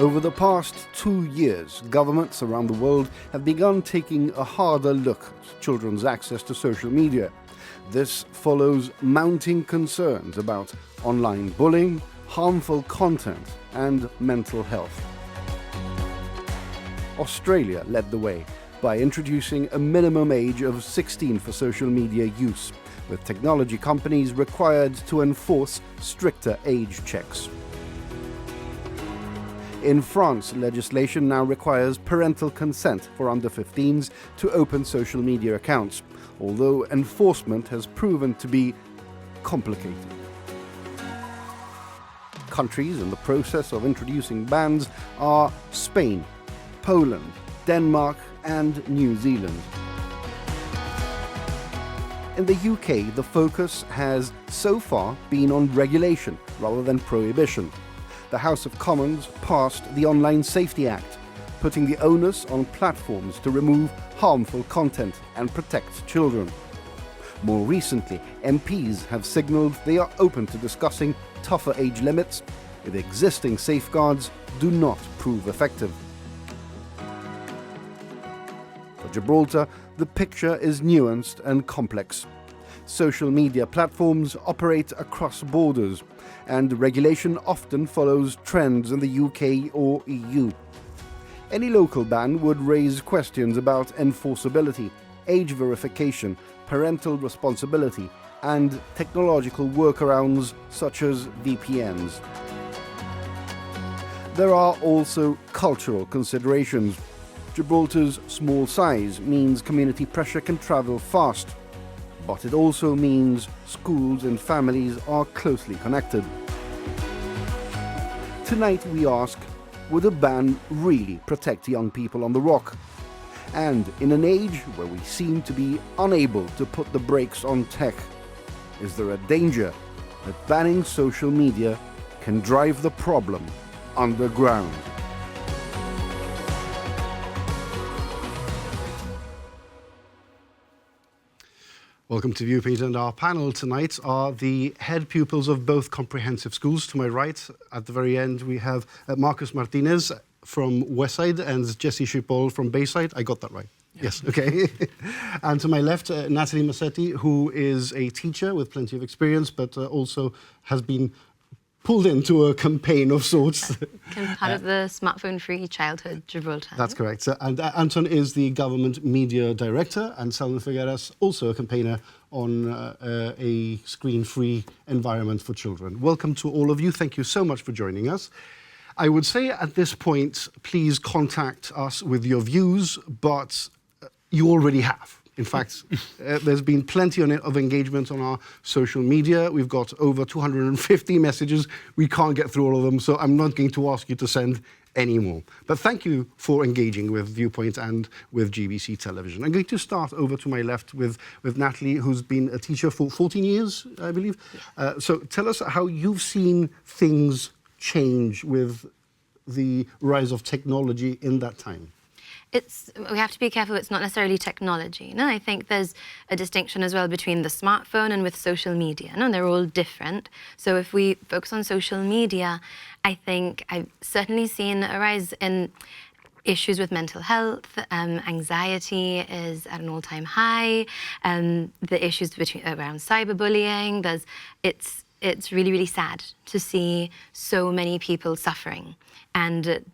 Over the past 2 years, governments around the world have begun taking a harder look at children's access to social media. This follows mounting concerns about online bullying, harmful content, and mental health. Australia led the way by introducing a minimum age of 16 for social media use, with technology companies required to enforce stricter age checks. In France, legislation now requires parental consent for under-15s to open social media accounts, although enforcement has proven to be complicated. Countries in the process of introducing bans are Spain, Poland, Denmark, and New Zealand. In the UK, the focus has so far been on regulation rather than prohibition. The House of Commons passed the Online Safety Act, putting the onus on platforms to remove harmful content and protect children. More recently, MPs have signalled they are open to discussing tougher age limits if existing safeguards do not prove effective. For Gibraltar, the picture is nuanced and complex. Social media platforms operate across borders, and regulation often follows trends in the UK or EU. Any local ban would raise questions about enforceability, age verification, parental responsibility, and technological workarounds such as VPNs. There are also cultural considerations. Gibraltar's small size means community pressure can travel fast, but it also means schools and families are closely connected. Tonight we ask, would a ban really protect young people on the rock? And in an age where we seem to be unable to put the brakes on tech, is there a danger that banning social media can drive the problem underground? Welcome to Viewpoint, and our panel tonight are the head pupils of both comprehensive schools. To my right, at the very end, we have Marcus Martinez from Westside and Jesse Schiphol from Bayside. I got that right? Yeah. Yes, okay. And to my left, Natalie Massetti, who is a teacher with plenty of experience, but also has been pulled into a campaign of sorts. Part of the Smartphone-Free Childhood Gibraltar. That's correct. And Anton is the Government Media Director, and Selma Figueras, also a campaigner on a screen-free environment for children. Welcome to all of you. Thank you so much for joining us. I would say at this point, please contact us with your views, but you already have. In fact, there's been plenty of engagement on our social media. We've got over 250 messages. We can't get through all of them, so I'm not going to ask you to send any more. But thank you for engaging with Viewpoint and with GBC Television. I'm going to start over to my left with Natalie, who's been a teacher for 14 years, I believe. So tell us how you've seen things change with the rise of technology in that time. We have to be careful, it's not necessarily technology. No, I think there's a distinction as well between the smartphone and with social media. No, they're all different. So if we focus on social media, I think I've certainly seen a rise in issues with mental health. Anxiety is at an all-time high. The issues around cyberbullying, it's really, really sad to see so many people suffering. And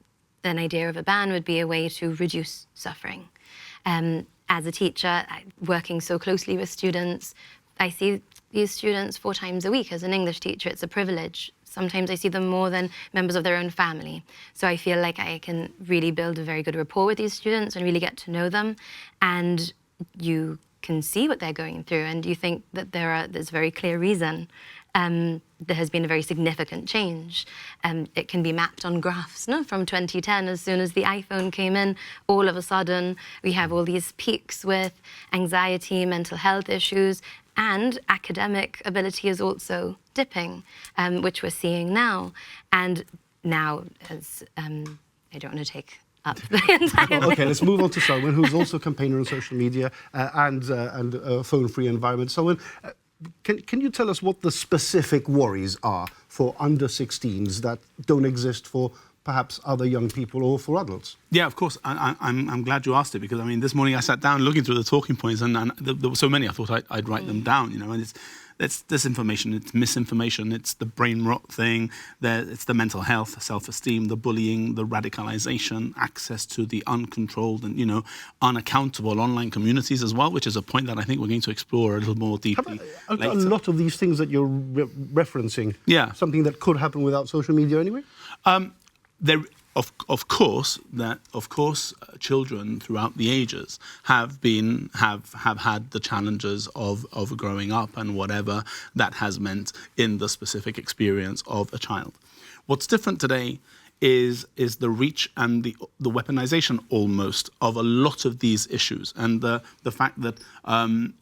an idea of a ban would be a way to reduce suffering. As a teacher, working so closely with students, I see these students 4 times a week. As an English teacher, it's a privilege. Sometimes I see them more than members of their own family. So I feel like I can really build a very good rapport with these students and really get to know them. And you can see what they're going through, and you think that there's a very clear reason. There has been a very significant change. It can be mapped on graphs. No? From 2010, as soon as the iPhone came in, all of a sudden we have all these peaks with anxiety, mental health issues, and academic ability is also dipping, which we're seeing now. And now, as I don't want to take up the entire well, okay, let's move on to Selwyn, who's also a campaigner on social media and a phone-free environment. Selwyn, can you tell us what the specific worries are for under-16s that don't exist for perhaps other young people or for adults? Yeah, of course. I'm glad you asked it, because I mean, this morning I sat down looking through the talking points, and there were so many I thought I'd write them down. You know, and it's disinformation, it's misinformation, it's the brain rot thing, it's the mental health, self-esteem, the bullying, the radicalization, access to the uncontrolled and, you know, unaccountable online communities as well, which is a point that I think we're going to explore a little more deeply later. A lot of these things that you're referencing, yeah, something that could happen without social media anyway? There, of course, children throughout the ages have had the challenges of growing up and whatever that has meant in the specific experience of a child. What's different today is the reach and the weaponization almost of a lot of these issues, and the fact that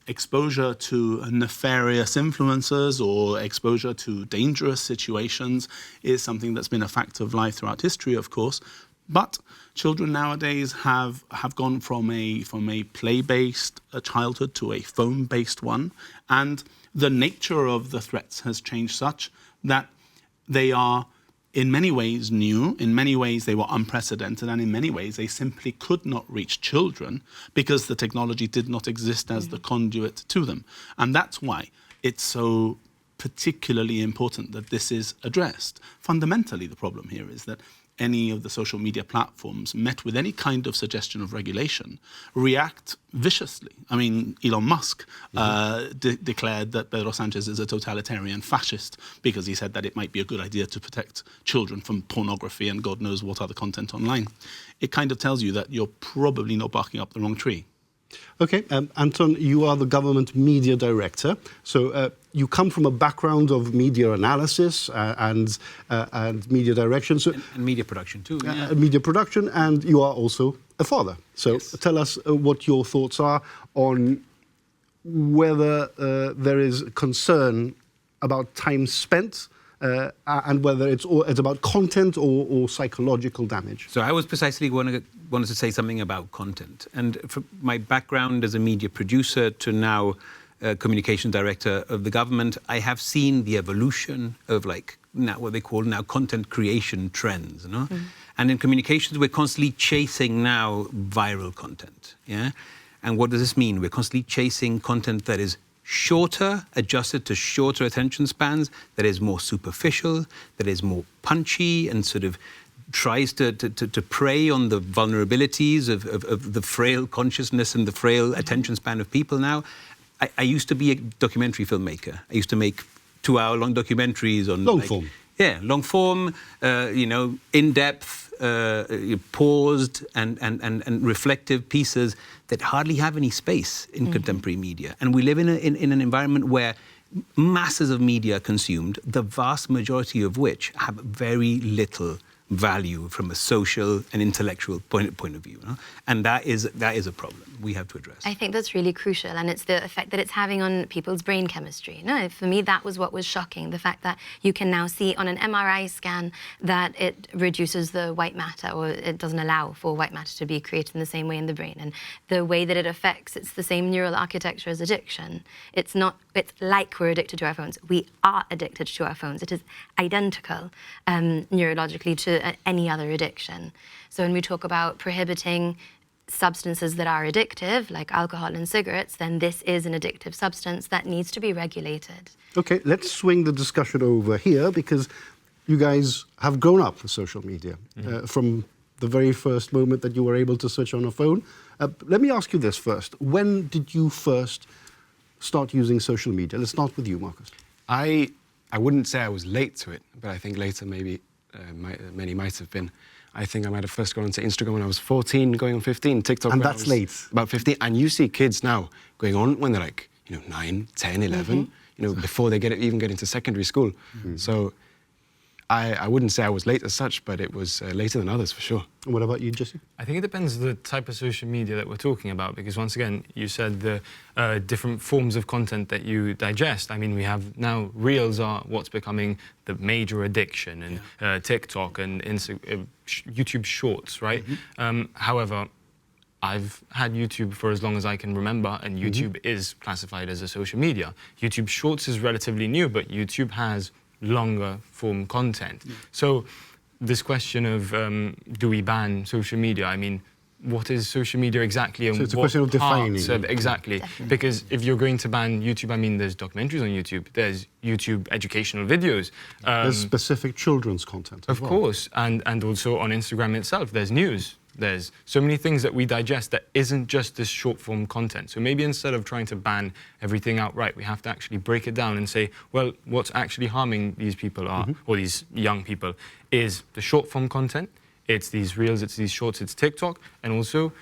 exposure to nefarious influences or exposure to dangerous situations is something that's been a fact of life throughout history, of course. But children nowadays have gone from a play-based childhood to a phone-based one, and the nature of the threats has changed such that they are in many ways new, in many ways they were unprecedented, and in many ways they simply could not reach children because the technology did not exist as the conduit to them. And that's why it's so particularly important that this is addressed. Fundamentally, the problem here is that any of the social media platforms met with any kind of suggestion of regulation react viciously. I mean, Elon Musk declared that Pedro Sanchez is a totalitarian fascist because he said that it might be a good idea to protect children from pornography and God knows what other content online. It kind of tells you that you're probably not barking up the wrong tree. Okay, Anton, you are the government media director. So you come from a background of media analysis and media direction. So, and media production too. Yeah. Media production, and you are also a father. So yes. Tell us what your thoughts are on whether there is concern about time spent and whether it's about content or psychological damage. So I was precisely wanted to say something about content. And from my background as a media producer to now communication director of the government, I have seen the evolution of now what they call now content creation trends. You know? And in communications, we're constantly chasing now viral content. Yeah. And what does this mean? We're constantly chasing content that is shorter, adjusted to shorter attention spans, that is more superficial, that is more punchy, and sort of tries to prey on the vulnerabilities of the frail consciousness and the frail attention span of people now. I used to be a documentary filmmaker. I used to make 2-hour-long documentaries on... Long form. Yeah, long form, in-depth, paused and reflective pieces that hardly have any space in contemporary media. And we live in an environment where masses of media are consumed, the vast majority of which have very little value from a social and intellectual point of view. You know? And that is a problem we have to address. I think that's really crucial, and it's the effect that it's having on people's brain chemistry. No, for me, that was what was shocking, the fact that you can now see on an MRI scan that it reduces the white matter, or it doesn't allow for white matter to be created in the same way in the brain. And the way that it affects, it's the same neural architecture as addiction. It's like we're addicted to our phones. We are addicted to our phones. It is identical neurologically to any other addiction. So when we talk about prohibiting substances that are addictive, like alcohol and cigarettes, then this is an addictive substance that needs to be regulated. Okay, let's swing the discussion over here, because you guys have grown up with social media from the very first moment that you were able to switch on a phone. Let me ask you this first. When did you first start using social media? Let's start with you, Marcus. I wouldn't say I was late to it, but I think later maybe many might have been. I think I might have first gone onto Instagram when I was 14, going on 15, TikTok and when that's I was late. About 15. And you see kids now going on when they're like, 9, 10, 11, before they even get into secondary school. So I wouldn't say I was late as such, but it was later than others for sure. And what about you, Jesse? I think it depends the type of social media that we're talking about, because once again, you said the different forms of content that you digest. I mean, we have now Reels are what's becoming the major addiction, and TikTok and YouTube Shorts, right? However, I've had YouTube for as long as I can remember, and YouTube is classified as a social media. YouTube Shorts is relatively new, but YouTube has longer form content. So this question of do we ban social media? I mean, what is social media exactly? And So it's a what question of defining. parts of- exactly. Because if you're going to ban YouTube, I mean, there's documentaries on YouTube, there's YouTube educational videos. There's specific children's content as Of well. course, and also on Instagram itself, there's news. There's so many things that we digest that isn't just this short form content. So maybe instead of trying to ban everything outright, we have to actually break it down and say, well, what's actually harming these people are, or these young people, is the short form content. It's these reels, it's these shorts, it's TikTok, and also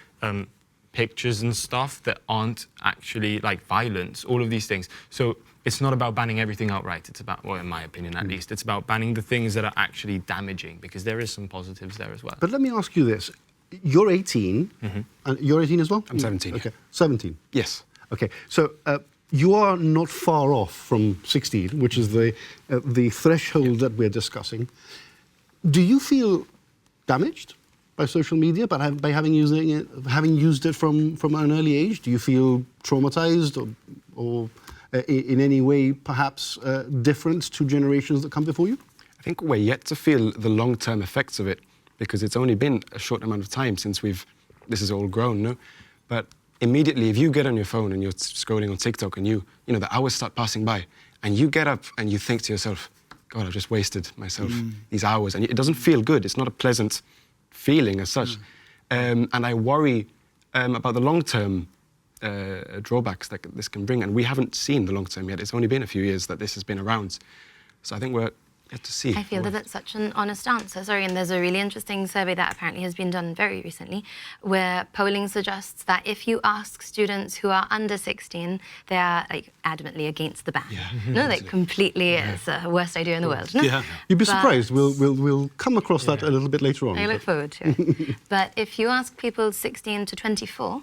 pictures and stuff that aren't actually like violence, all of these things. So it's not about banning everything outright. It's about, well, in my opinion at least, it's about banning the things that are actually damaging, because there is some positives there as well. But let me ask you this. You're 18, and you're 18 as well? I'm 17. Okay, 17. Yes. Okay, so you are not far off from 16, which is the threshold that we're discussing. Do you feel damaged by social media, by having used it from an early age? Do you feel traumatized or in any way perhaps different to generations that come before you? I think we're yet to feel the long-term effects of it, because it's only been a short amount of time since this has all grown, no? But immediately, if you get on your phone and you're scrolling on TikTok and you know, the hours start passing by, and you get up and you think to yourself, God, I've just wasted myself these hours. And it doesn't feel good. It's not a pleasant feeling as such. And I worry about the long-term drawbacks that this can bring. And we haven't seen the long-term yet. It's only been a few years that this has been around. So I think we're yet to see. I feel that that's such an honest answer. Sorry, and there's a really interesting survey that apparently has been done very recently, where polling suggests that if you ask students who are under 16, they are like adamantly against the ban. Yeah. No, like completely, it's the worst idea in the world. No? Yeah. You'd be But- surprised. We'll come across that a little bit later on. I look forward to it. But if you ask people 16 to 24,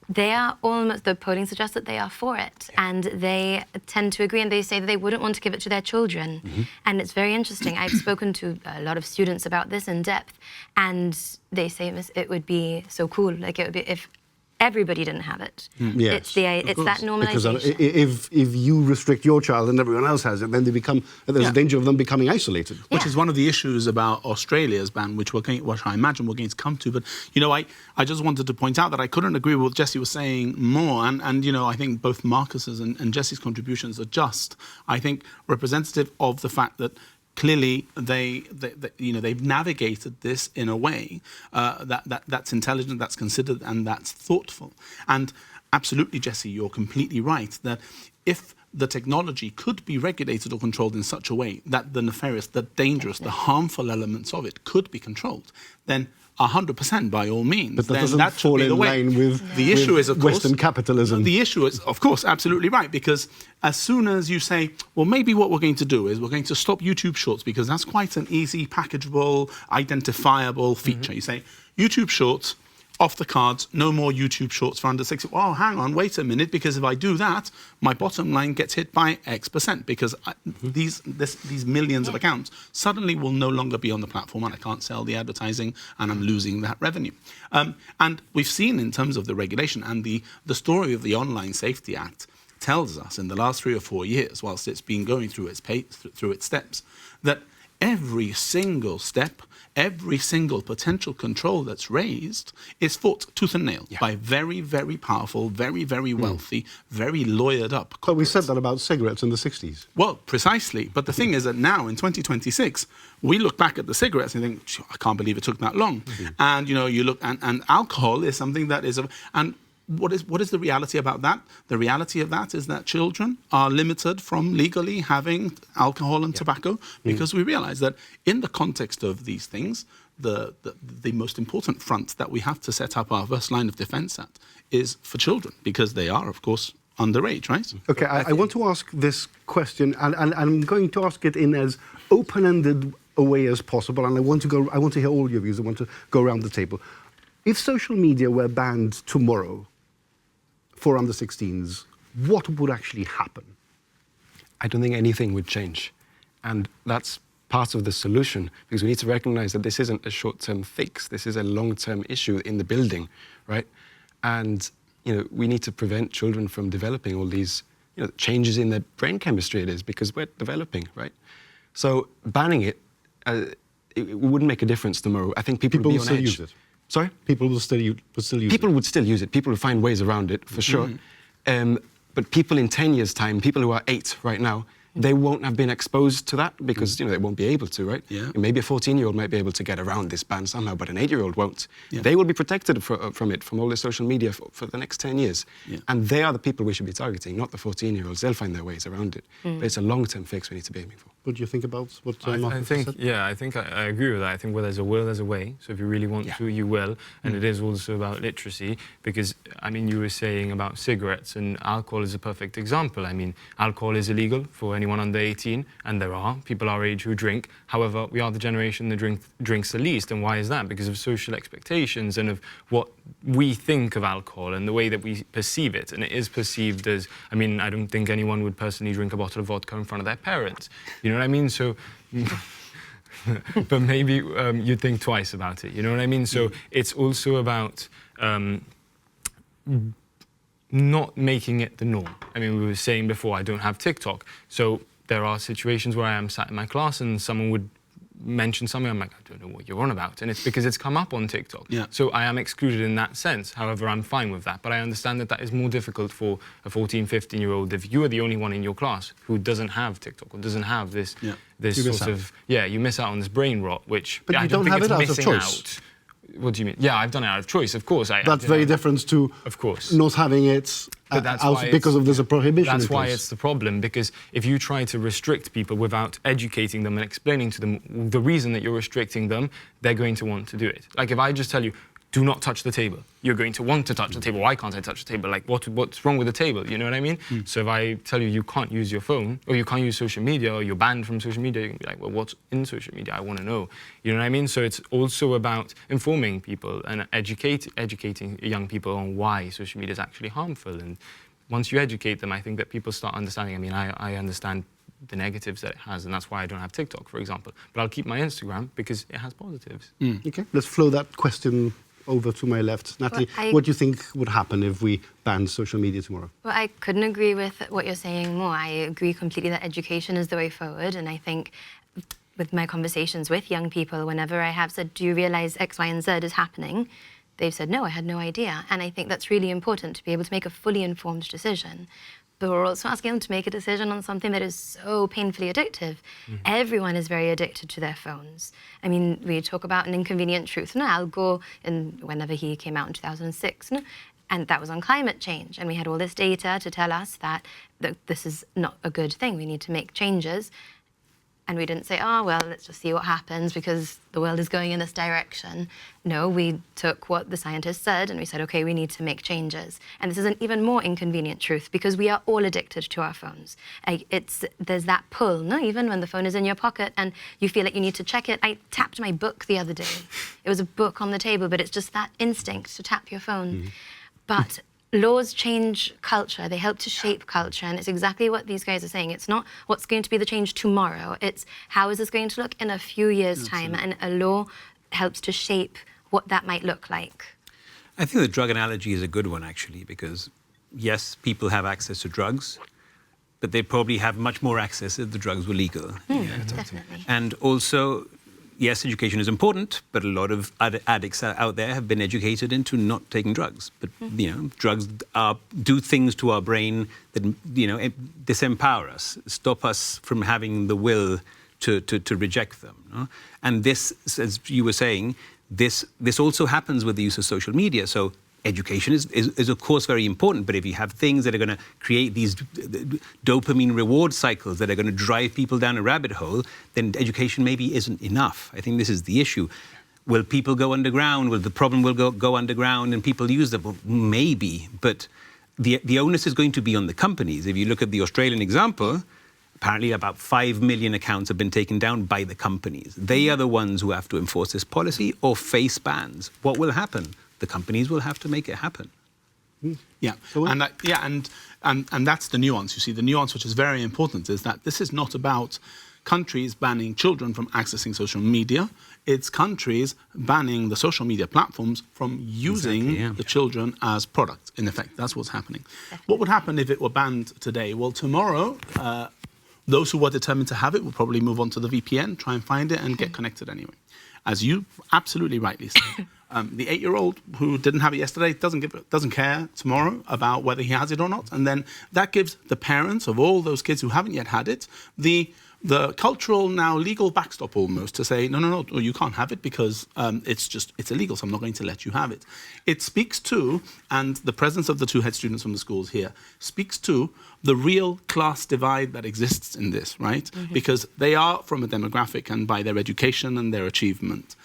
they are almost, the polling suggests that they are for it, and they tend to agree, and they say that they wouldn't want to give it to their children. And it's very interesting. I've spoken to a lot of students about this in depth, and they say it would be so cool, like it would be if everybody didn't have it. Yes, It's that Because normalization. if you restrict your child and everyone else has it, then there's a danger of them becoming isolated. Which Yeah. is one of the issues about Australia's ban, which I imagine we're going to come to. But, you know, I just wanted to point out that I couldn't agree with what Jesse was saying more. And you know, I think both Marcus's and Jesse's contributions are just, I think, representative of the fact that clearly they've navigated this in a way that's intelligent, that's considered, and that's thoughtful. And absolutely, Jesse, you're completely right that if the technology could be regulated or controlled in such a way that the nefarious, the dangerous, the harmful elements of it could be controlled, then 100% by all means. But that then doesn't that should fall be the in way. line with The issue is, of course, Western capitalism. The issue is, of course, absolutely right, because as soon as you say, well, maybe what we're going to do is we're going to stop YouTube Shorts, because that's quite an easy, packageable, identifiable feature. You say, YouTube Shorts, off the cards, no more YouTube Shorts for under 60. Oh, hang on, wait a minute, because if I do that, my bottom line gets hit by X%, because these millions of accounts suddenly will no longer be on the platform, and I can't sell the advertising, and I'm losing that revenue. And we've seen in terms of the regulation, and the story of the Online Safety Act tells us in the last 3 or 4 years, whilst it's been going through its steps, that every single step, every single potential control that's raised is fought tooth and nail by very, very powerful, very, very wealthy, very lawyered up. But we said that about cigarettes in the 60s. Well, precisely. But the thing is that now in 2026, we look back at the cigarettes and think, I can't believe it took that long. And, you know, you look, and alcohol is something that is, and what is the reality about that? The reality of that is that children are limited from legally having alcohol and tobacco, because we realize that in the context of these things, the most important front that we have to set up our first line of defense at is for children, because they are, of course, underage, right? Okay, I want to ask this question, and I'm going to ask it in as open-ended a way as possible, and I want to hear all your views. I want to go around the table. If social media were banned tomorrow for under 16s, what would actually happen? I don't think anything would change. And that's part of the solution, because we need to recognize that this isn't a short-term fix. This is a long-term issue in the building, right? And, you know, we need to prevent children from developing all these, you know, changes in their brain chemistry it is, because we're developing, right? So banning it, it wouldn't make a difference tomorrow. I think people People would will be on still edge. use it. Sorry? People will still use People it. would still use it. People would find ways around it, for sure. But people in 10 years' time, people who are 8 right now, they won't have been exposed to that because, they won't be able to, right? Yeah. Maybe a 14-year-old might be able to get around this ban somehow, but an 8-year-old won't. Yeah. They will be protected from it, from all the social media for the next 10 years. Yeah. And they are the people we should be targeting, not the 14-year-olds. They'll find their ways around it. But it's a long-term fix we need to be aiming for. What do you think about what I Marcus think, said? yeah, I think I agree with that. I think where there's a will, there's a way. So if you really want to, you will. And it is also about literacy because, I mean, you were saying about cigarettes and alcohol is a perfect example. I mean, alcohol is illegal for anyone under 18 and there are people our age who drink. However, we are the generation that drinks the least. And why is that? Because of social expectations and of what we think of alcohol and the way that we perceive it. And it is perceived as, I mean, I don't think anyone would personally drink a bottle of vodka in front of their parents. You know what I mean? So, but maybe you'd think twice about it. You know what I mean? So it's also about not making it the norm. I mean, we were saying before, I don't have TikTok. So there are situations where I am sat in my class and someone would mention something, I'm like, I don't know what you're on about. And it's because it's come up on TikTok. Yeah. So I am excluded in that sense. However, I'm fine with that. But I understand that that is more difficult for a 14, 15-year-old if you are the only one in your class who doesn't have TikTok or doesn't have this, this You miss sort of, you miss out on this brain rot, which But I you don't don't think have it's it out of missing choice. out. What do you mean? Yeah, I've done it out of choice, of course. That's very different to Of course. not having it But that's out why because it's- of there's a prohibition. That's in why place. it's the problem, because if you try to restrict people without educating them and explaining to them the reason that you're restricting them, they're going to want to do it. Like if I just tell you, do not touch the table, you're going to want to touch the table. Why can't I touch the table? Like what's wrong with the table? You know what I mean? So if I tell you you can't use your phone, or you can't use social media, or you're banned from social media, you can be like, well, what's in social media? I want to know. You know what I mean? So it's also about informing people and educating young people on why social media is actually harmful. And once you educate them, I think that people start understanding. I mean, I understand the negatives that it has, and that's why I don't have TikTok, for example. But I'll keep my Instagram because it has positives. Okay, let's flow that question over to my left. Natalie, Well, what do you think would happen if we banned social media tomorrow? Well, I couldn't agree with what you're saying more. I agree completely that education is the way forward. And I think with my conversations with young people, whenever I have said, do you realize X, Y, and Z is happening? They've said, no, I had no idea. And I think that's really important to be able to make a fully informed decision. But we're also asking them to make a decision on something that is so painfully addictive. Everyone is very addicted to their phones. I mean, we talk about an inconvenient truth. No, Al Gore, whenever he came out in 2006, no? And that was on climate change. And we had all this data to tell us that this is not a good thing. We need to make changes. And we didn't say, oh, well, let's just see what happens because the world is going in this direction. No, we took what the scientists said and we said, okay, we need to make changes. And this is an even more inconvenient truth because we are all addicted to our phones. There's that pull, no? Even when the phone is in your pocket and you feel like you need to check it. I tapped my book the other day. It was a book on the table, but it's just that instinct to tap your phone. But laws change culture, they help to shape culture, and it's exactly what these guys are saying. It's not what's going to be the change tomorrow, it's how is this going to look in a few years' time, and a law helps to shape what that might look like. I think the drug analogy is a good one, actually, because yes, people have access to drugs, but they probably have much more access if the drugs were legal. Definitely. And also, yes, education is important, but a lot of addicts out there have been educated into not taking drugs. But, drugs do things to our brain that, disempower us, stop us from having the will to reject them. No? And this, as you were saying, this also happens with the use of social media. So education is of course very important, but if you have things that are going to create these dopamine reward cycles that are going to drive people down a rabbit hole, then education maybe isn't enough. I think this is the issue. Will people go underground? Will the problem go underground and people use them? Well, maybe, but the onus is going to be on the companies. If you look at the Australian example, apparently about 5 million accounts have been taken down by the companies. They are the ones who have to enforce this policy or face bans. What will happen? The companies will have to make it happen. Yeah, and that's the nuance. You see, the nuance, which is very important, is that this is not about countries banning children from accessing social media. It's countries banning the social media platforms from using the children as products. In effect, that's what's happening. What would happen if it were banned today? Well, tomorrow, Those who were determined to have it will probably move on to the VPN, try and find it, and get connected anyway. As you absolutely rightly said, the 8-year-old who didn't have it yesterday doesn't care tomorrow about whether he has it or not, and then that gives the parents of all those kids who haven't yet had it the cultural, now legal backstop almost to say, no, you can't have it because it's illegal, so I'm not going to let you have it. It speaks to, and the presence of the 2 head students from the schools here, speaks to the real class divide that exists in this, right? Because they are from a demographic and by their education and their achievement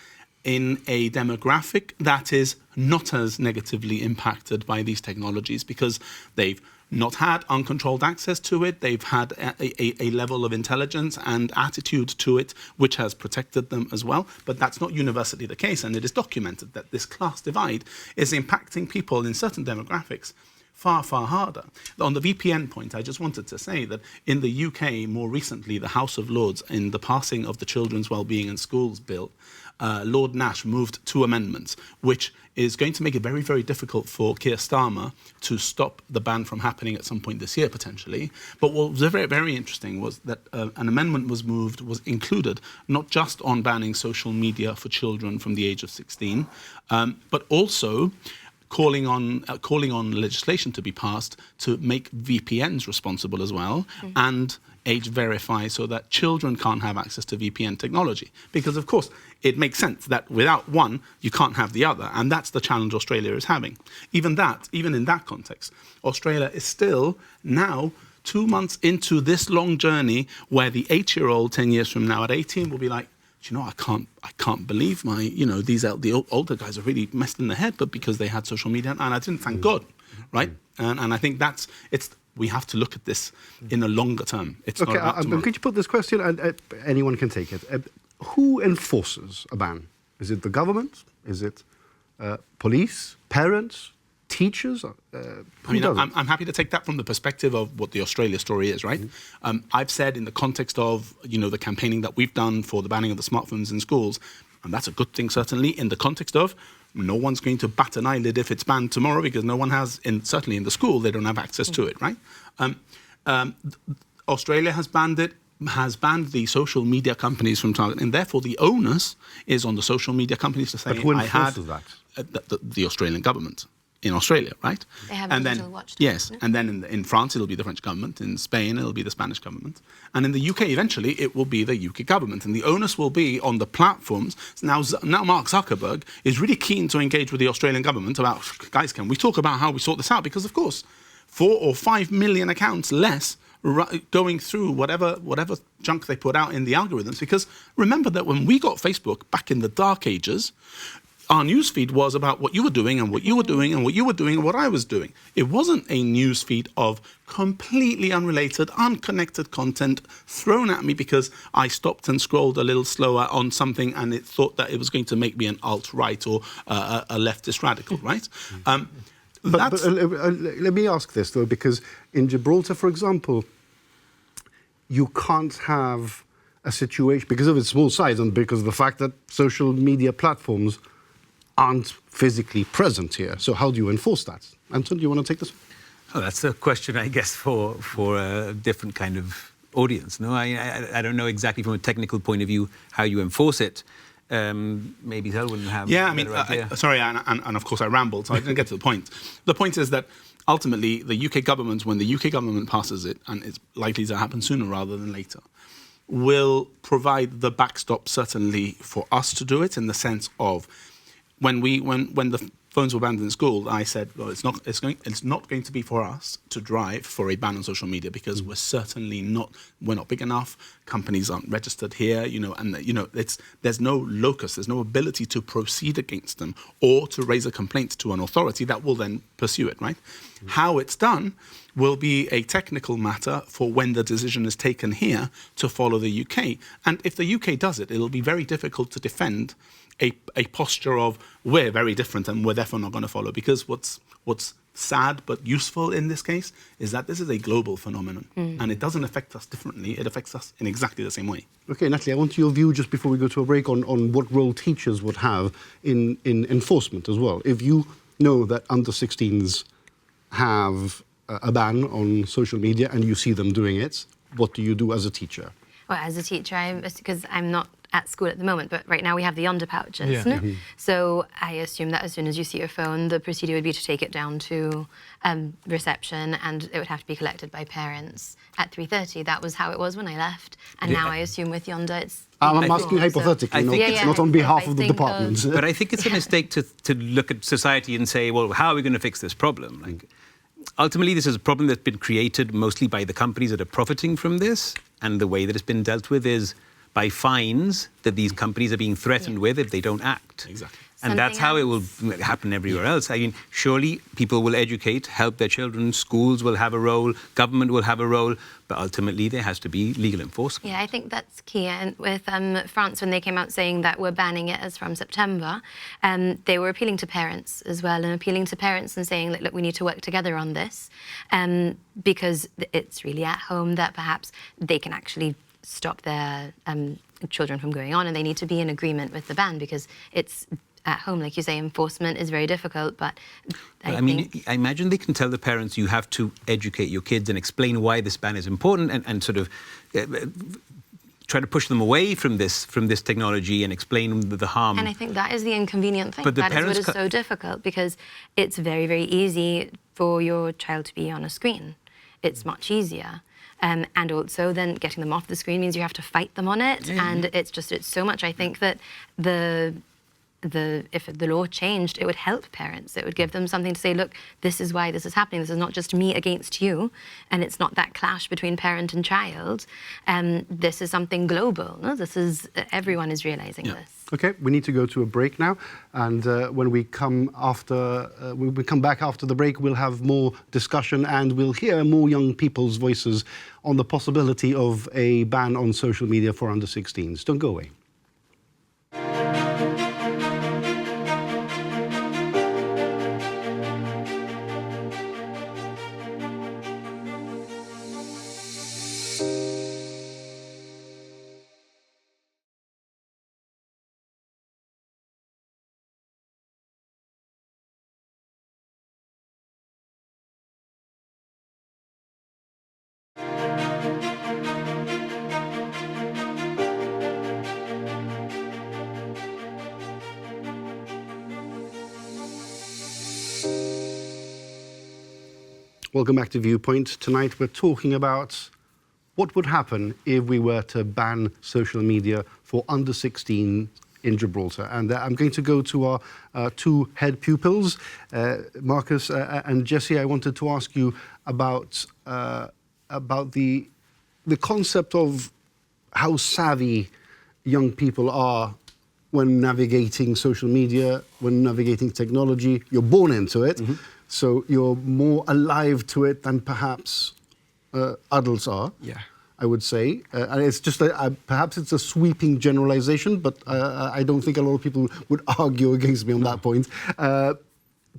in a demographic that is not as negatively impacted by these technologies because they've not had uncontrolled access to it. They've had a level of intelligence and attitude to it which has protected them as well. But that's not universally the case, and it is documented that this class divide is impacting people in certain demographics far, far harder. On the VPN point, I just wanted to say that in the UK, more recently, the House of Lords, in the passing of the Children's Wellbeing in Schools Bill, Lord Nash moved 2 amendments, which is going to make it very, very difficult for Keir Starmer to stop the ban from happening at some point this year, potentially. But what was very, very interesting was that an amendment was included, not just on banning social media for children from the age of 16, but also calling on legislation to be passed to make VPNs responsible as well, and age verify so that children can't have access to VPN technology. Because, of course, it makes sense that without one, you can't have the other. And that's the challenge Australia is having. Even in that context, Australia is still now 2 months into this long journey where the 8-year-old 10 years from now at 18 will be like, you know, I can't believe the older guys are really messed in the head, but because they had social media, and I didn't, thank God, right? And I think we have to look at this in a longer term. It's okay, not about tomorrow. could you put this question, and anyone can take it. Who enforces a ban? Is it the government? Is it police, parents, teachers? I'm happy to take that from the perspective of what the Australia story is, right? I've said in the context of, the campaigning that we've done for the banning of the smartphones in schools, and that's a good thing, certainly, in the context of no one's going to bat an eyelid if it's banned tomorrow because no one has, certainly in the school, they don't have access to it, right? Australia has banned the social media companies from targeting, and therefore the onus is on the social media companies to say, but who enforces that? The Australian government in Australia, right? They have a digital watchdog. Yes, and then in France it'll be the French government, in Spain it'll be the Spanish government, and in the UK eventually it will be the UK government, and the onus will be on the platforms. Now Mark Zuckerberg is really keen to engage with the Australian government about, guys, can we talk about how we sort this out? Because of course, 4 or 5 million accounts less going through whatever junk they put out in the algorithms. Because remember that when we got Facebook back in the dark ages, our newsfeed was about what you were doing and what you were doing and what you were doing and what I was doing. It wasn't a newsfeed of completely unrelated, unconnected content thrown at me because I stopped and scrolled a little slower on something and it thought that it was going to make me an alt-right or a leftist radical, right? But let me ask this, though, because in Gibraltar, for example, you can't have a situation, because of its small size and because of the fact that social media platforms aren't physically present here. So how do you enforce that? Anton, do you want to take this? Oh, that's a question, I guess, for a different kind of audience. No, I don't know exactly from a technical point of view how you enforce it. Maybe Hel wouldn't have. Yeah, I mean, sorry, and of course I rambled, so I didn't get to the point. The point is that ultimately the UK government, when the UK government passes it, and it's likely to happen sooner rather than later, will provide the backstop certainly for us to do it, in the sense of when the phones were banned in school, I said, well, it's not going to be for us to drive for a ban on social media because we're not big enough. Companies aren't registered here, there's no locus, there's no ability to proceed against them or to raise a complaint to an authority that will then pursue it, right? How it's done will be a technical matter for when the decision is taken here to follow the UK. And if the UK does it, it'll be very difficult to defend a posture of we're very different and we're therefore not going to follow. Because what's sad but useful in this case is that this is a global phenomenon and it doesn't affect us differently. It affects us in exactly the same way. Okay, Natalie, I want your view just before we go to a break on what role teachers would have in enforcement as well. If you know that under 16s have a ban on social media and you see them doing it, what do you do as a teacher? Well, as a teacher, because I'm not at school at the moment, but right now we have the Yonder pouches. Yeah. No? So I assume that as soon as you see your phone, the procedure would be to take it down to reception, and it would have to be collected by parents at 3:30. That was how it was when I left, and now I assume with Yonder it's. I'm asking hypothetically, not on behalf of the department. But I think it's a mistake to look at society and say, well, how are we going to fix this problem? Like, ultimately, this is a problem that's been created mostly by the companies that are profiting from this, and the way that it's been dealt with is by fines that these companies are being threatened with if they don't act. Exactly. And that's how it will happen everywhere else. I mean, surely people will educate, help their children, schools will have a role, government will have a role, but ultimately there has to be legal enforcement. Yeah, I think that's key. And with France, when they came out saying that we're banning it as from September, they were appealing to parents as well, and appealing to parents and saying, look, we need to work together on this, because it's really at home that perhaps they can actually stop their children from going on, and they need to be in agreement with the ban, because it's at home, like you say, enforcement is very difficult, but I mean, I imagine they can tell the parents you have to educate your kids and explain why this ban is important, and sort of try to push them away from this technology and explain the harm. And I think that is the inconvenient thing. But the that is what parents is so difficult, because it's very, very easy for your child to be on a screen. It's much easier. And also then getting them off the screen means you have to fight them on it. And it's so much. I think that if the law changed, it would help parents. It would give them something to say, look, this is why this is happening. This is not just me against you, and it's not that clash between parent and child. This is something global. No? This is, everyone is realizing this. Okay, we need to go to a break now, and when we come back after the break, we'll have more discussion, and we'll hear more young people's voices on the possibility of a ban on social media for under 16s. Don't go away. Welcome back to Viewpoint. Tonight we're talking about what would happen if we were to ban social media for under 16 in Gibraltar. And I'm going to go to our two head pupils, Marcus and Jessie. I wanted to ask you about the concept of how savvy young people are when navigating social media, when navigating technology. You're born into it. So you're more alive to it than perhaps adults are, I would say. And it's just, perhaps it's a sweeping generalization, but I don't think a lot of people would argue against me on that point.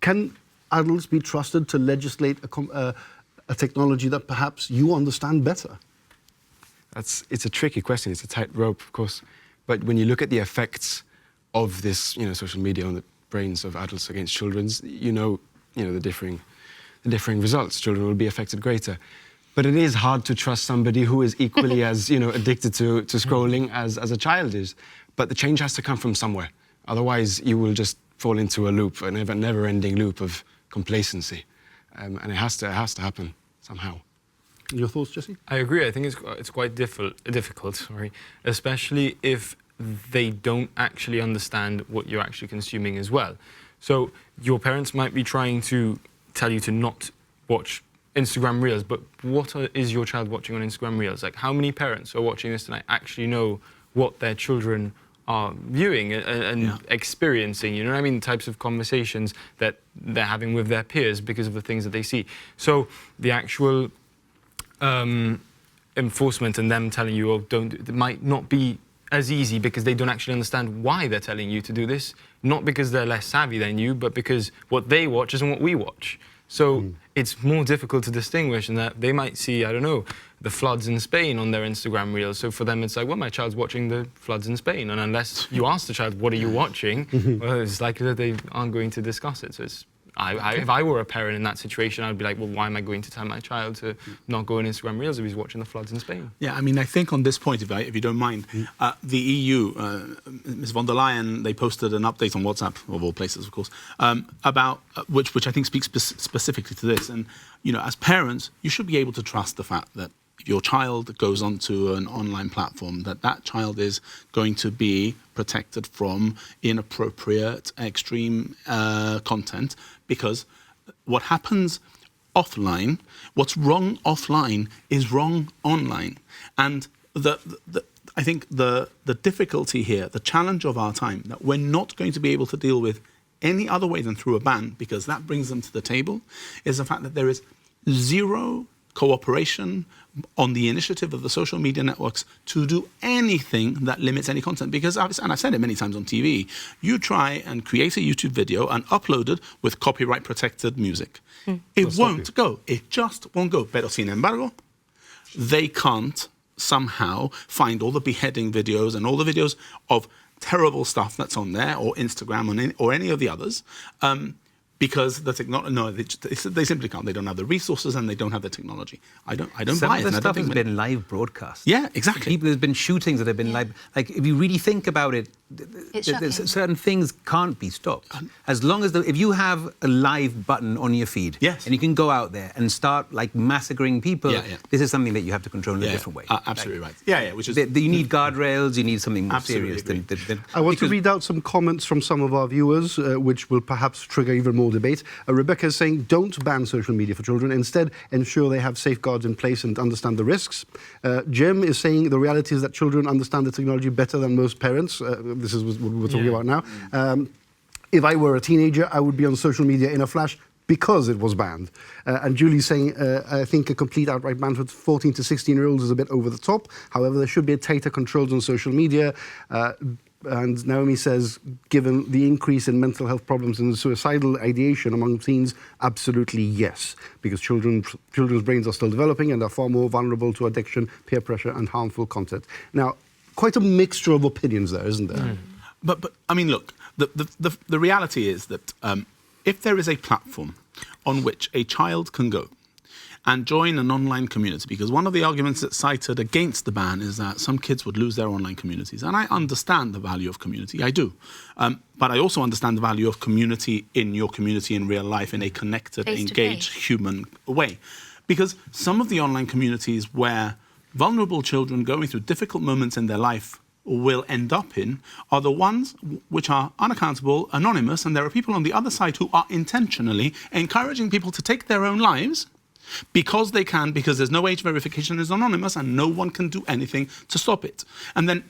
Can adults be trusted to legislate a technology that perhaps you understand better? It's a tricky question. It's a tightrope, of course. But when you look at the effects of this, social media on the brains of adults against children, the differing results. Children will be affected greater. But it is hard to trust somebody who is equally as, addicted to scrolling as a child is. But the change has to come from somewhere. Otherwise, you will just fall into a loop, a never-ending loop of complacency. And it has to happen somehow. Your thoughts, Jessie? I agree. I think it's quite difficult, especially if they don't actually understand what you're actually consuming as well. So your parents might be trying to tell you to not watch Instagram Reels, but what is your child watching on Instagram Reels? Like, how many parents are watching this tonight actually know what their children are viewing and experiencing, types of conversations that they're having with their peers because of the things that they see. So the actual enforcement and them telling you, it might not be as easy because they don't actually understand why they're telling you to do this. Not because they're less savvy than you, but because what they watch isn't what we watch. So it's more difficult to distinguish, and that they might see, the floods in Spain on their Instagram Reels. So for them, it's like, well, my child's watching the floods in Spain. And unless you ask the child, what are you watching? Well, it's likely that they aren't going to discuss it. So If I were a parent in that situation, I'd be like, well, why am I going to tell my child to not go on Instagram Reels if he's watching the floods in Spain? Yeah, I mean, I think on this point, if you don't mind, the EU, Ms. von der Leyen, they posted an update on WhatsApp, of all places, of course, about which I think speaks specifically to this. And as parents, you should be able to trust the fact that if your child goes onto an online platform, that child is going to be protected from inappropriate, extreme content, because what happens offline, what's wrong offline is wrong online. And I think the difficulty here, the challenge of our time, that we're not going to be able to deal with any other way than through a ban, because that brings them to the table, is the fact that there is zero cooperation on the initiative of the social media networks to do anything that limits any content. Because, and I've said it many times on TV, you try and create a YouTube video and upload it with copyright-protected music. It won't go. It just won't go. Pero, sin embargo, they can't somehow find all the beheading videos and all the videos of terrible stuff that's on there, or Instagram, or any of the others, because the technology, no, they simply can't. They don't have the resources and they don't have the technology. I don't buy it. Some of the stuff has been live broadcast. Yeah, exactly. There's been shootings that have been live. Like, if you really think about it, certain things can't be stopped. As long as if you have a live button on your feed, yes, and you can go out there and start like massacring people, this is something that you have to control in a different way. Absolutely right. Yeah, which is you need guardrails. You need something more serious than. I want to read out some comments from some of our viewers, which will perhaps trigger even more debate. Rebecca is saying, don't ban social media for children. Instead, ensure they have safeguards in place and understand the risks. Jim is saying the reality is that children understand the technology better than most parents. This is what we're talking about now. If I were a teenager, I would be on social media in a flash because it was banned. And Julie's saying, I think a complete outright ban for 14 to 16-year-olds is a bit over the top. However, there should be tighter controls on social media. And Naomi says, given the increase in mental health problems and suicidal ideation among teens, absolutely yes, because children's brains are still developing and are far more vulnerable to addiction, peer pressure, and harmful content. Now, quite a mixture of opinions there, isn't there? But I mean, look, the reality is that if there is a platform on which a child can go and join an online community, because one of the arguments that's cited against the ban is that some kids would lose their online communities. And I understand the value of community, I do. But I also understand the value of community in your community in real life, in a connected, engaged human way. Because some of the online communities where vulnerable children going through difficult moments in their life will end up in are the ones which are unaccountable, anonymous, and there are people on the other side who are intentionally encouraging people to take their own lives because they can, because there's no age verification, is anonymous, and no one can do anything to stop it. And then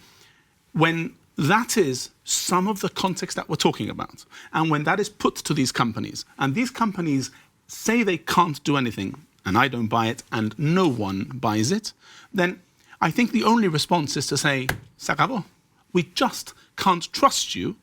when that is some of the context that we're talking about, and when that is put to these companies, and these companies say they can't do anything, and I don't buy it, and no one buys it, then I think the only response is to say, se acabó. We just can't trust you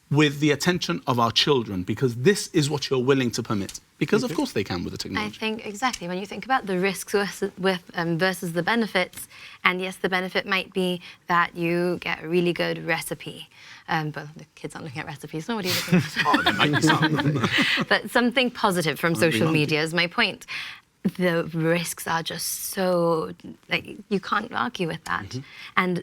with the attention of our children, because this is what you're willing to permit. Because, of course, they can with the technology. I think, exactly, when you think about the risks versus the benefits, and yes, the benefit might be that you get a really good recipe. But the kids aren't looking at recipes, nobody is looking at Oh, there might be some. But something positive from social media is my point. The risks are just so, like, you can't argue with that. And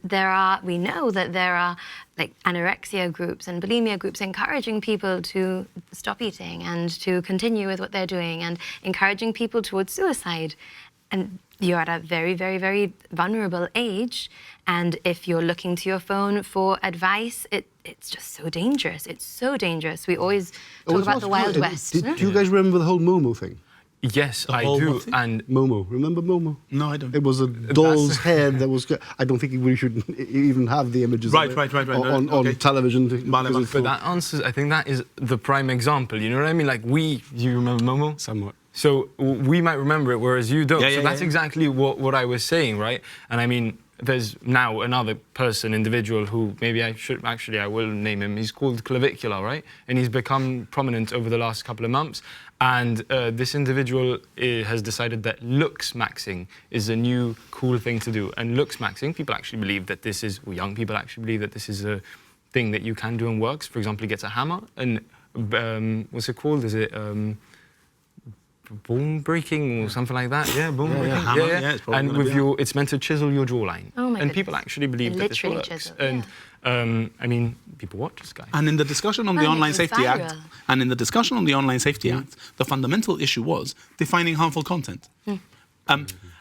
we know that there are, like, anorexia groups and bulimia groups encouraging people to stop eating and to continue with what they're doing, and encouraging people towards suicide. And you're at a very, very, very vulnerable age. And if you're looking to your phone for advice, it's just so dangerous. It's so dangerous. We always talk about the Wild West. Do you guys remember the whole Momo thing? Yes, I do. And Momo, remember Momo? No, I don't. It was a doll's head that was. I don't think we should even have the images Right. on television. But that answers. I think that is the prime example. You know what I mean? Like, you remember Momo? Somewhat. So we might remember it, whereas you don't. Yeah, so that's exactly what I was saying, right? And I mean, there's now another individual who maybe I will name him. He's called Clavicular, right? And he's become prominent over the last couple of months. And this individual has decided that looks maxing is a new cool thing to do. And looks maxing, people actually believe that young people actually believe that this is a thing that you can do and works. For example, he gets a hammer and what's it called? Is it bone breaking or something like that? Yeah, bone breaking. hammer, yeah, it's probably and gonna with be your, it's meant to chisel your jawline. Oh my And goodness. people actually believe that this Literally works. chisel, And I mean, people watch this guy. And in the discussion on the And it Online was Safety Act, viral. and in the discussion on the Online Safety Act, the fundamental issue was defining harmful content.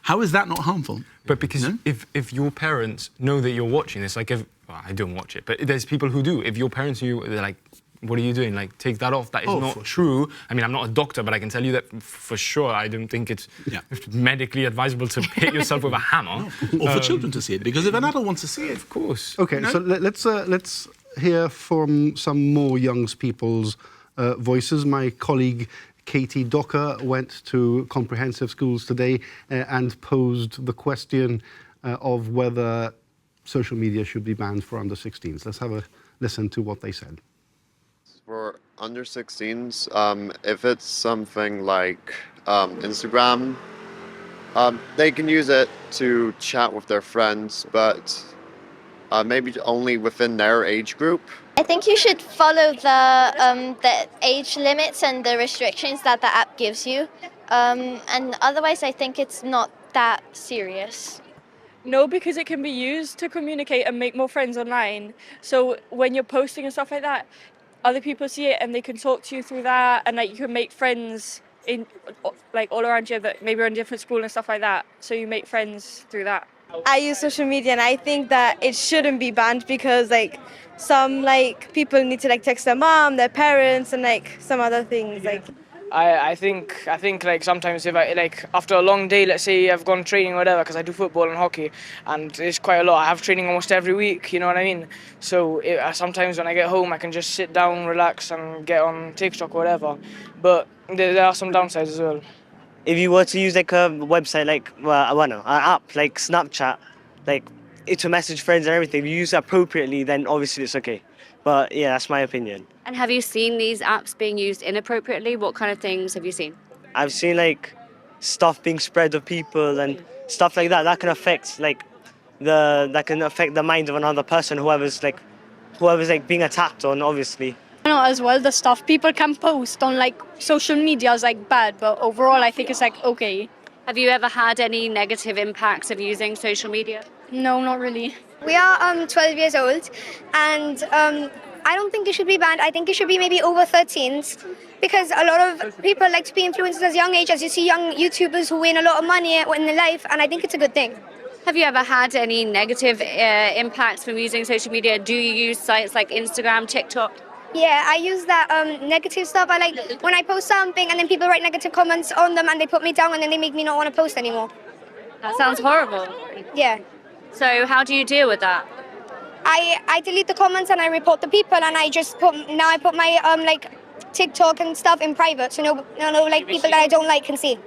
How is that not harmful? But because No? if your parents know that you're watching this, like if well, I don't watch it, but there's people who do. If your parents knew, they're like, "What are you doing? Like, take that off. That is Oh, not for true." I mean, I'm not a doctor, but I can tell you that for sure. I don't think it's medically advisable to hit yourself with a hammer. Or for children to see it, because if an adult wants to see it, Of course. Okay, so let's hear from some more young people's voices. My colleague Katie Docker went to comprehensive schools today and posed the question of whether social media should be banned for under 16s. Let's have a listen to what they said. For under 16s, if it's something like Instagram, they can use it to chat with their friends, but maybe only within their age group. I think you should follow the age limits and the restrictions that the app gives you. And otherwise, I think it's not that serious. No, because it can be used to communicate and make more friends online. So when you're posting and stuff like that, other people see it and they can talk to you through that, and like you can make friends in like all around you that maybe are in different school and stuff like that. So you make friends through that. I use social media and I think that it shouldn't be banned because like some like people need to like text their mom, their parents, and like some other things like. I think like sometimes if I like after a long day, let's say I've gone training or whatever, because I do football and hockey, and it's quite a lot. I have training almost every week, you know what I mean? So sometimes when I get home, I can just sit down, relax, and get on TikTok or whatever. But there are some downsides as well. If you were to use like a website like an app like Snapchat, like to message friends and everything, if you use it appropriately, then obviously it's okay. But yeah, that's my opinion. And have you seen these apps being used inappropriately? What kind of things have you seen? I've seen like stuff being spread of people and stuff like that. That can affect the mind of another person, whoever's like being attacked on, obviously. I know as well the stuff people can post on like social media is like bad, but overall I think it's like okay. Have you ever had any negative impacts of using social media? No, not really. We are 12 years old, and I don't think it should be banned. I think it should be maybe over 13s, because a lot of people like to be influencers as young age, as you see young YouTubers who win a lot of money in their life, and I think it's a good thing. Have you ever had any negative impacts from using social media? Do you use sites like Instagram, TikTok? Yeah, I use that negative stuff. I like when I post something and then people write negative comments on them and they put me down and then they make me not want to post anymore. That sounds horrible. Yeah. So how do you deal with that? I delete the comments and I report the people, and I put my like TikTok and stuff in private, so no like people that I don't like can see.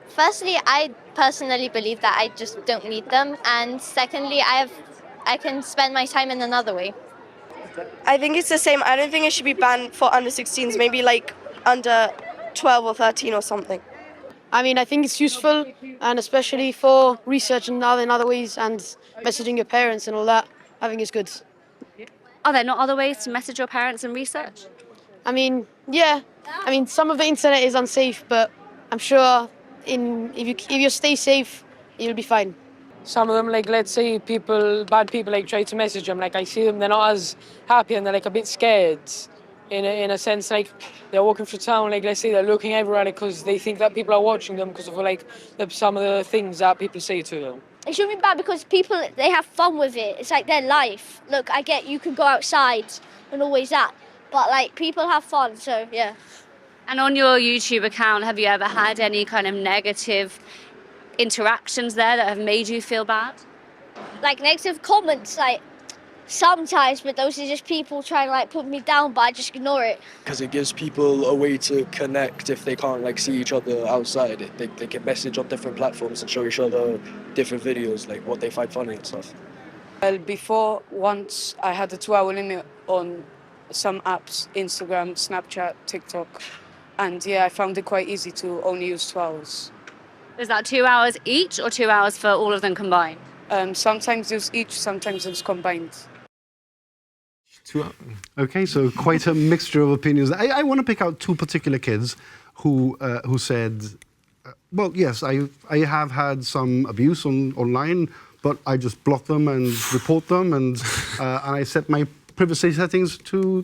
Firstly, I personally believe that I just don't need them, and secondly, I can spend my time in another way. I think it's the same. I don't think it should be banned for under 16s, maybe like under 12 or 13 or something. I mean, I think it's useful, and especially for research and in other ways, and messaging your parents and all that, I think it's good. Are there not other ways to message your parents and research? I mean, yeah. I mean, some of the internet is unsafe, but I'm sure if you stay safe, you'll be fine. Some of them, like let's say bad people like try to message them, like I see them, they're not as happy and they're like a bit scared. In a sense, like they're walking through town, like let's say they're looking everywhere because they think that people are watching them because of like some of the things that people say to them. It shouldn't be bad because people, they have fun with it. It's like their life. Look, I get you can go outside and always that, but like people have fun, so yeah. And on your YouTube account, have you ever had any kind of negative interactions there that have made you feel bad? Like negative comments, like sometimes, but those are just people trying to like put me down, but I just ignore it. Because it gives people a way to connect if they can't like see each other outside. They can message on different platforms and show each other different videos, like what they find funny and stuff. Well, before, once I had a 2-hour limit on some apps, Instagram, Snapchat, TikTok, and yeah, I found it quite easy to only use 2 hours. Is that 2 hours each or 2 hours for all of them combined? Sometimes it was each, sometimes it was combined. Okay, so quite a mixture of opinions. I want to pick out two particular kids who said, well, yes, I have had some abuse online, but I just block them and report them, and I set my privacy settings to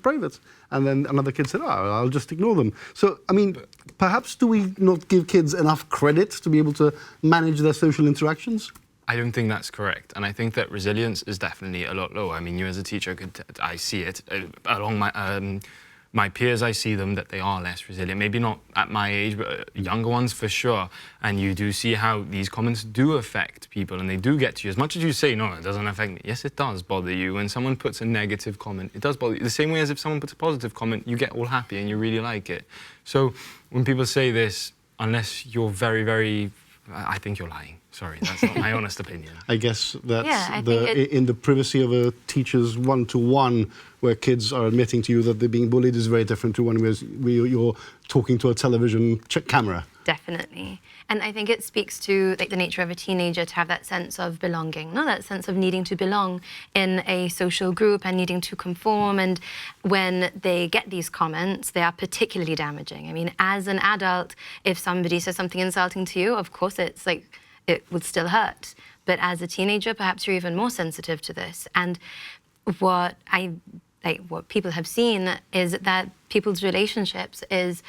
private. And then another kid said, I'll just ignore them. So, I mean, perhaps do we not give kids enough credit to be able to manage their social interactions? I don't think that's correct, and I think that resilience is definitely a lot lower. I mean, you as a teacher, I see it along my peers. I see them that they are less resilient. Maybe not at my age, but younger ones for sure. And you do see how these comments do affect people, and they do get to you. As much as you say, no, it doesn't affect me. Yes, it does bother you. When someone puts a negative comment, it does bother you. The same way as if someone puts a positive comment, you get all happy and you really like it. So when people say this, unless you're very, very, I think you're lying. Sorry, that's not my honest opinion. I guess that's in the privacy of a teacher's one-to-one, where kids are admitting to you that they're being bullied, is very different to one where you're talking to a television camera. Definitely. And I think it speaks to the nature of a teenager to have that sense of belonging, that sense of needing to belong in a social group and needing to conform. And when they get these comments, they are particularly damaging. I mean, as an adult, if somebody says something insulting to you, of course it's like, it would still hurt. But as a teenager, perhaps you're even more sensitive to this. And what people have seen is that people's relationships is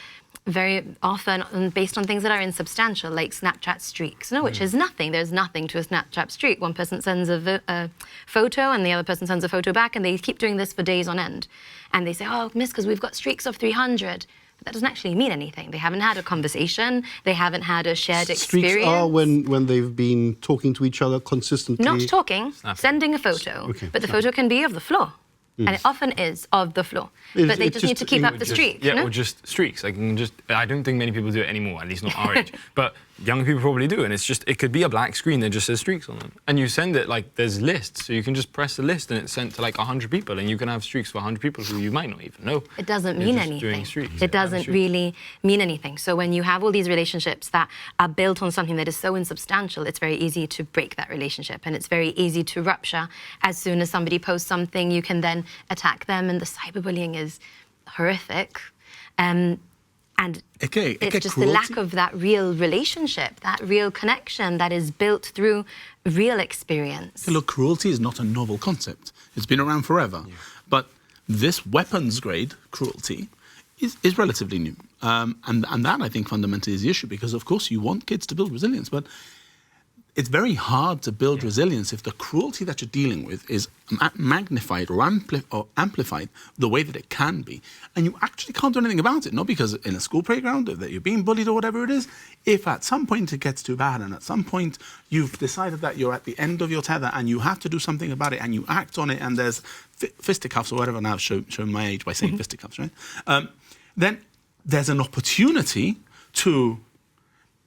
very often based on things that are insubstantial, like Snapchat streaks, which is nothing. There's nothing to a Snapchat streak. One person sends a photo and the other person sends a photo back, and they keep doing this for days on end. And they say, oh, miss, because we've got streaks of 300. But that doesn't actually mean anything. They haven't had a conversation. They haven't had a shared experience. Streaks are when they've been talking to each other consistently. Not talking, sending a photo. Okay. But the photo can be of the floor. And it often is of the floor. But they just need to keep up the streak. Yeah, or just streaks. Like, I don't think many people do it anymore, at least not our age. But young people probably do, and it could be a black screen that just says streaks on them. And you send it, like, there's lists, so you can just press a list and it's sent to like 100 people, and you can have streaks for 100 people who you might not even know. It doesn't mean anything. It doesn't really mean anything. So when you have all these relationships that are built on something that is so insubstantial, it's very easy to break that relationship, and it's very easy to rupture. As soon as somebody posts something, you can then attack them, and the cyberbullying is horrific. And it's just the lack of that real relationship, that real connection that is built through real experience. Look, cruelty is not a novel concept. It's been around forever. Yeah. But this weapons-grade cruelty is relatively new. And that, I think, fundamentally is the issue, because, of course, you want kids to build resilience, but it's very hard to build resilience if the cruelty that you're dealing with is magnified or amplified the way that it can be. And you actually can't do anything about it, not because in a school playground that you're being bullied or whatever it is. If at some point it gets too bad and at some point you've decided that you're at the end of your tether and you have to do something about it and you act on it, and there's fisticuffs or whatever, now I've shown my age by saying fisticuffs, right? Then there's an opportunity to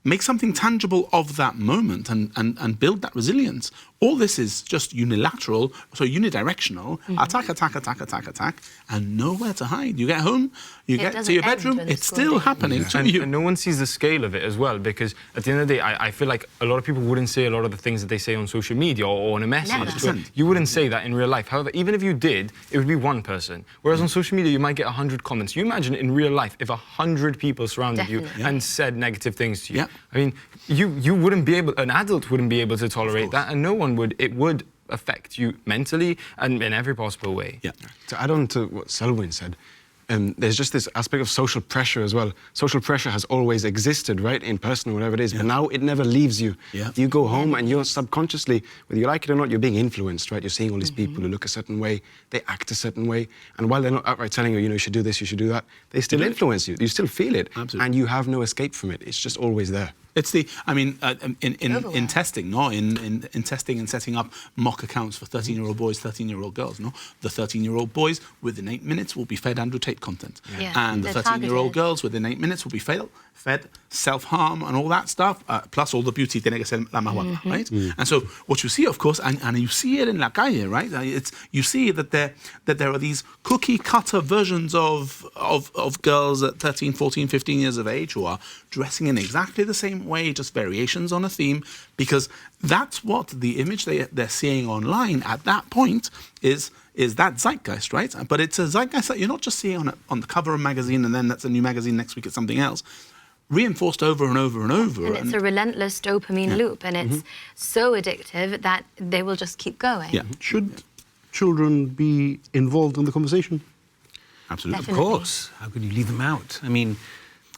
make something tangible of that moment and build that resilience. All this is just unilateral, so unidirectional, attack, and nowhere to hide. You get home, you get to your bedroom, it's still happening to you. And no one sees the scale of it as well, because at the end of the day, I feel like a lot of people wouldn't say a lot of the things that they say on social media or on a message. You wouldn't say that in real life. However, even if you did, it would be one person. Whereas on social media, you might get 100 comments. You imagine in real life, if 100 people surrounded you and said negative things to you. I mean, you wouldn't be able, an adult wouldn't be able to tolerate that, and no one would. It would affect you mentally and in every possible way. Yeah. To add on to what Selwyn said, there's just this aspect of social pressure as well. Social pressure has always existed, right, in person or whatever it is, but now it never leaves you. You go home and you're subconsciously, whether you like it or not, you're being influenced, right? You're seeing all these people who look a certain way, they act a certain way, and while they're not outright telling you, you should do this, you should do that, they still influence you. You still feel it, and you have no escape from it. It's just always there. It's the, I mean, in testing, no, in testing and setting up mock accounts for 13-year-old boys, 13-year-old girls, no, the 13-year-old boys within 8 minutes will be fed Andrew Tate content, and the 13-year-old girls within 8 minutes will be fed self-harm and all that stuff, plus all the beauty tiene que ser la más guapa, right? And so what you see, of course, and you see it in la calle, right? You see that there are these cookie-cutter versions of girls at 13, 14, 15 years of age who are dressing in exactly the same way, just variations on a theme, because that's what the image they're seeing online at that point is that zeitgeist, right? But it's a zeitgeist that you're not just seeing on the cover of a magazine and then that's a new magazine, next week it's something else. Reinforced over and over and over. And it's a relentless dopamine loop, and it's so addictive that they will just keep going. Yeah. Should children be involved in the conversation? Absolutely. Of course. How could you leave them out? I mean,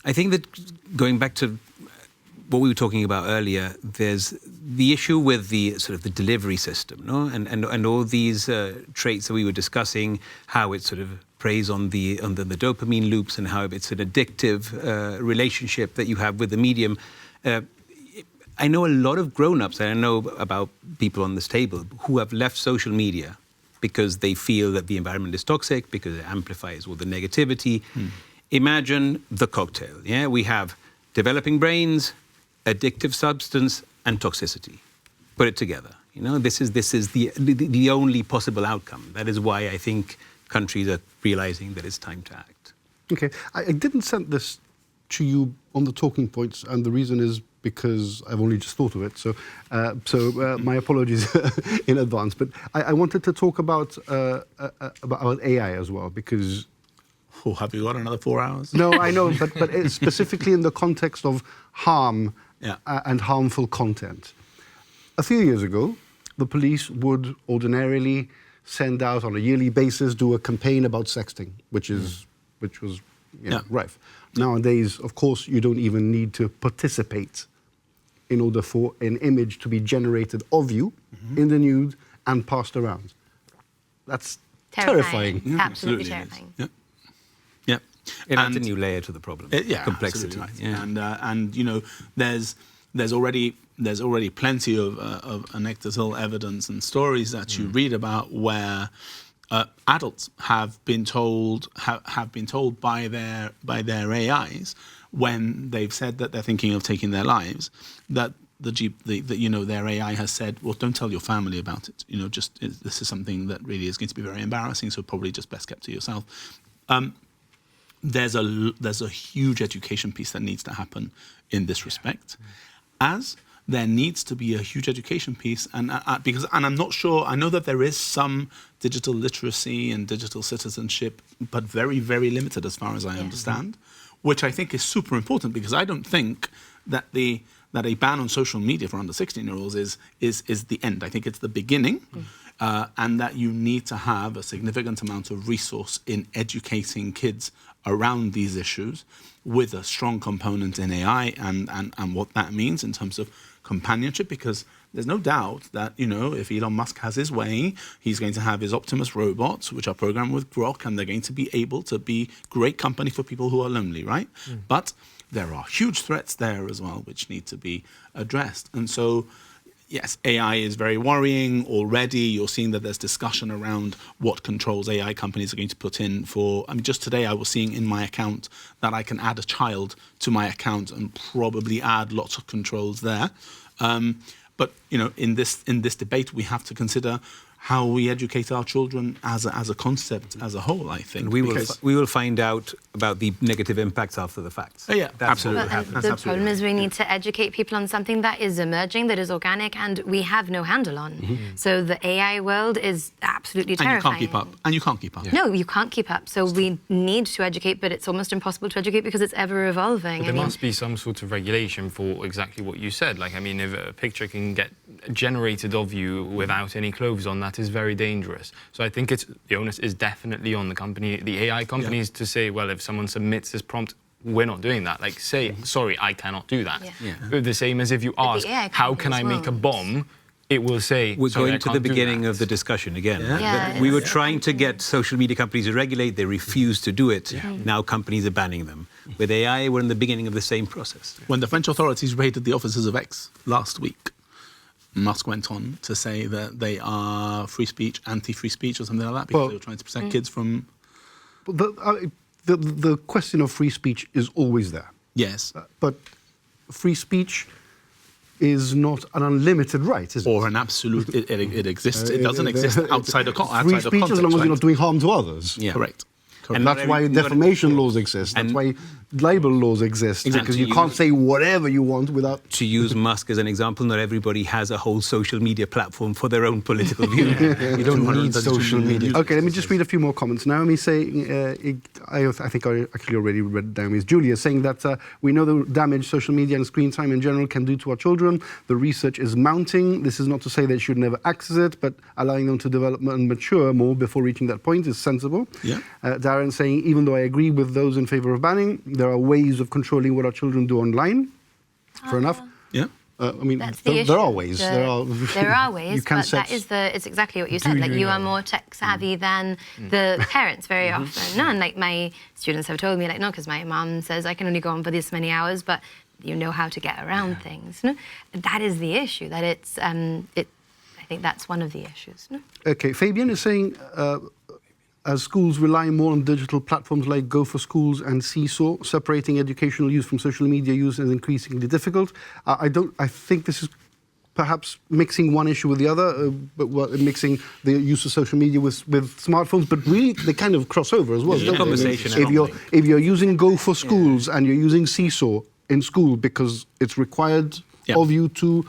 I think that going back to what we were talking about earlier, there's the issue with the sort of the delivery system, no? And all these traits that we were discussing, how it sort of preys on the dopamine loops and how it's an addictive relationship that you have with the medium. I know a lot of grown-ups, and I know about people on this table, who have left social media because they feel that the environment is toxic, because it amplifies all the negativity. Imagine the cocktail. Yeah, we have developing brains, addictive substance, and toxicity. Put it together. You know, this is the only possible outcome. That is why I think countries are realizing that it's time to act. Okay, I didn't send this to you on the talking points, and the reason is because I've only just thought of it. So, my apologies in advance. But I wanted to talk about AI as well, because. Oh, have you got another 4 hours? No, I know, but it's specifically in the context of harm and harmful content. A few years ago, the police would ordinarily send out on a yearly basis, do a campaign about sexting, which was rife. Nowadays, of course, you don't even need to participate in order for an image to be generated of you in the nude and passed around. That's terrifying. Absolutely terrifying. Yeah. It adds a new layer to the problem. Complexity. Right. And you know, there's already plenty of anecdotal evidence and stories that you read about where adults have been told by their AIs, when they've said that they're thinking of taking their lives, that their AI has said, well, don't tell your family about it. You know, this is something that really is going to be very embarrassing, so probably just best kept to yourself. There's a huge education piece that needs to happen in this respect, as there needs to be a huge education piece, and I'm not sure. I know that there is some digital literacy and digital citizenship, but very, very limited as far as I understand, which I think is super important, because I don't think that a ban on social media for under 16-year-olds is the end. I think it's the beginning, and that you need to have a significant amount of resource in educating kids around these issues, with a strong component in AI and what that means in terms of companionship, because there's no doubt that, you know, if Elon Musk has his way, he's going to have his Optimus robots, which are programmed with Grok, and they're going to be able to be great company for people who are lonely, right? But there are huge threats there as well, which need to be addressed. And so, yes, AI is very worrying already. You're seeing that there's discussion around what controls AI companies are going to put in for. I mean, just today I was seeing in my account that I can add a child to my account and probably add lots of controls there. But you know, in this debate, we have to consider how we educate our children as a concept, as a whole, I think. And we will find out about the negative impacts after the facts. Oh, yeah, absolutely. The problem is we need to educate people on something that is emerging, that is organic, and we have no handle on. So the AI world is absolutely terrifying. And you can't keep up. No, you can't keep up. So we need to educate, but it's almost impossible to educate because it's ever evolving. But there must be some sort of regulation for exactly what you said. Like, I mean, if a picture can get generated of you without any clothes on, that is very dangerous. So I think the onus is definitely on the AI companies to say, well, if someone submits this prompt, we're not doing that. Like, say, sorry, I cannot do that. The same as if you ask, how can I make a bomb? It will say, we're going to the beginning of the discussion again. We were trying to get social media companies to regulate. They refused to do it. Now companies are banning them. With AI, we're in the beginning of the same process. When the French authorities raided the offices of X last week, Musk went on to say that they are free speech, anti-free speech or something like that, because they were trying to protect kids from... The question of free speech is always there. Yes. But free speech is not an unlimited right, is it? Or an absolute... It exists. It doesn't exist outside of context. Free speech as long as you're not doing harm to others. Yeah. Correct. And that's why defamation laws exist. That's why libel laws exist, because you can't say whatever you want without... To use Musk as an example, not everybody has a whole social media platform for their own political view. You don't need social media. Okay, let me just read a few more comments. Naomi saying, I think I actually already read Naomi's. Julia saying that we know the damage social media and screen time in general can do to our children. The research is mounting. This is not to say they should never access it, but allowing them to develop and mature more before reaching that point is sensible. Yeah. Darren saying, even though I agree with those in favor of banning, there are ways of controlling what our children do online. Fair enough. Yeah. I mean, That's the there are issue. ways. There are ways, you can but set... that is it's exactly what you said. Like, you are more tech savvy than the parents very often. No, and like my students have told me, like, no, because my mum says I can only go on for this many hours, but you know how to get around things. No? That is the issue. That I think that's one of the issues. No? Okay, Fabian is saying, as schools rely more on digital platforms like Go for Schools and Seesaw, separating educational use from social media use is increasingly difficult. I think this is perhaps mixing one issue with the other, mixing the use of social media with smartphones, but really they kind of cross over as well. If you're using Go for Schools and you're using Seesaw in school because it's required of you to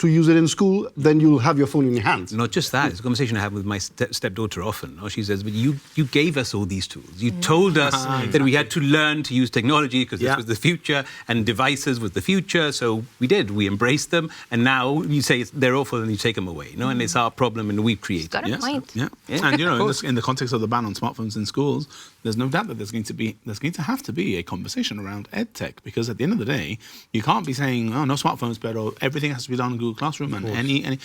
use it in school, then you'll have your phone in your hands. Not just that, it's a conversation I have with my stepdaughter often. She says, but you gave us all these tools. You told us that we had to learn to use technology because this was the future, and devices was the future, so we did. We embraced them, and now you say they're awful and you take them away. And it's our problem and we've created it. Got a point. Yeah. And in the context of the ban on smartphones in schools, there's no doubt that there's going to have to be a conversation around EdTech, because at the end of the day, you can't be saying, oh, no smartphones, but everything has to be done in Google Classroom, and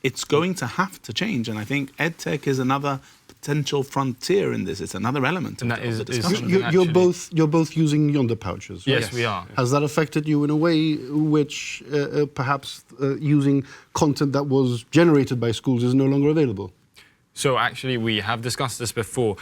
it's going to have to change. And I think EdTech is another potential frontier in this. It's another element of the discussion. You're both using Yonder pouches, right? Yes, we are. Has that affected you in a way which perhaps using content that was generated by schools is no longer available? So actually, we have discussed this before.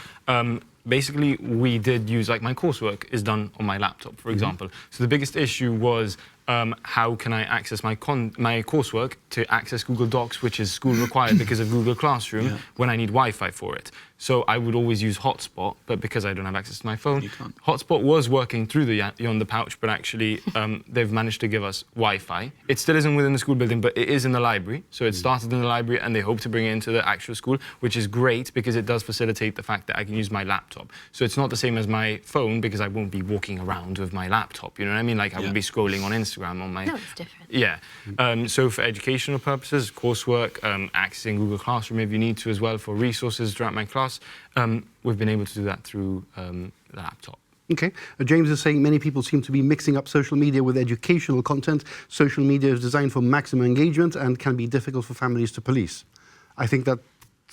Basically, we did use, like, my coursework is done on my laptop, for example. So the biggest issue was how can I access my coursework to access Google Docs, which is school required because of Google Classroom, when I need Wi-Fi for it. So I would always use Hotspot, but because I don't have access to my phone, Hotspot was working through the Yonder pouch, but actually they've managed to give us Wi-Fi. It still isn't within the school building, but it is in the library. So it started in the library, and they hope to bring it into the actual school, which is great because it does facilitate the fact that I can use my laptop. So it's not the same as my phone, because I won't be walking around with my laptop. You know what I mean? Like, I won't be scrolling on Instagram on my... No, it's different. Yeah. So for educational purposes, coursework, accessing Google Classroom if you need to as well for resources throughout my class, we've been able to do that through the laptop. Okay. James is saying many people seem to be mixing up social media with educational content. Social media is designed for maximum engagement and can be difficult for families to police. I think that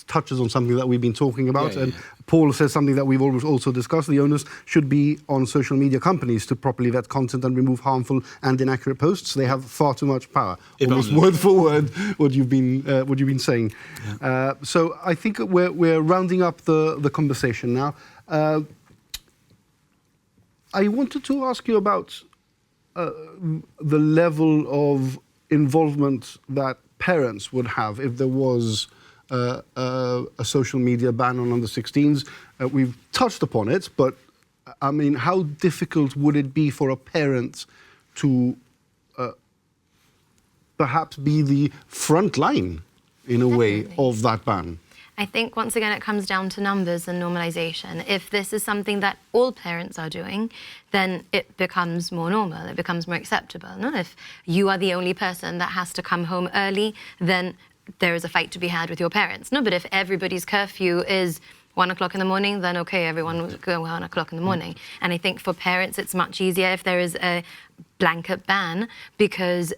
touches on something that we've been talking about. And Paul says something that we've always also discussed. The onus should be on social media companies to properly vet content and remove harmful and inaccurate posts. They have far too much power. Almost word for word what you've been saying. Yeah. So I think we're rounding up the conversation now. I wanted to ask you about the level of involvement that parents would have if there was a social media ban on under 16s. We've touched upon it, but I mean, how difficult would it be for a parent to perhaps be the front line, in a way, of that ban? I think, once again, it comes down to numbers and normalization. If this is something that all parents are doing, then it becomes more normal, it becomes more acceptable. No? If you are the only person that has to come home early, then there is a fight to be had with your parents. No, but if everybody's curfew is 1 o'clock in the morning, then okay, everyone will go 1 o'clock in the morning. And I think for parents, it's much easier if there is a blanket ban, because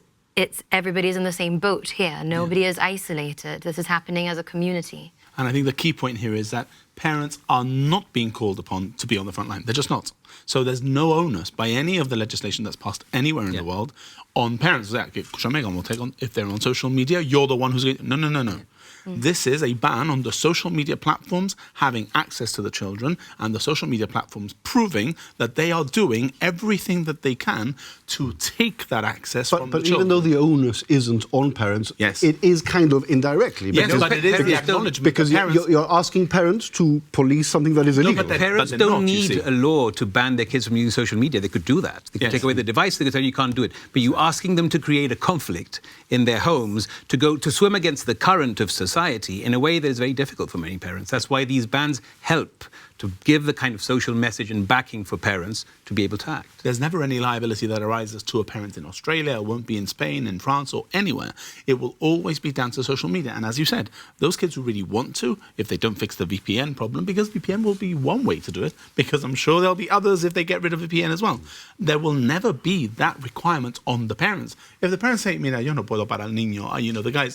everybody's in the same boat here. Nobody is isolated. This is happening as a community. And I think the key point here is that parents are not being called upon to be on the front line. They're just not. So there's no onus by any of the legislation that's passed anywhere in the world on parents. That Megan will take on, if they're on social media, you're the one who's going. No. This is a ban on the social media platforms having access to the children, and the social media platforms proving that they are doing everything that they can to take that access from the children. But even though the onus isn't on parents, it is kind of indirectly. Yes, but it is the acknowledgement. Because you're asking parents to police something that is illegal. But parents don't need a law to ban their kids from using social media. They could do that. They could take away the device. They could tell you can't do it. But you're asking them to create a conflict in their homes, to swim against the current of society in a way that is very difficult for many parents. That's why these bans help to give the kind of social message and backing for parents to be able to act. There's never any liability that arises to a parent in Australia, it won't be in Spain, in France, or anywhere. It will always be down to social media. And as you said, those kids who really want to, if they don't fix the VPN problem, because VPN will be one way to do it, because I'm sure there'll be others if they get rid of VPN as well. There will never be that requirement on the parents. If the parents say, mira, yo no puedo para el niño,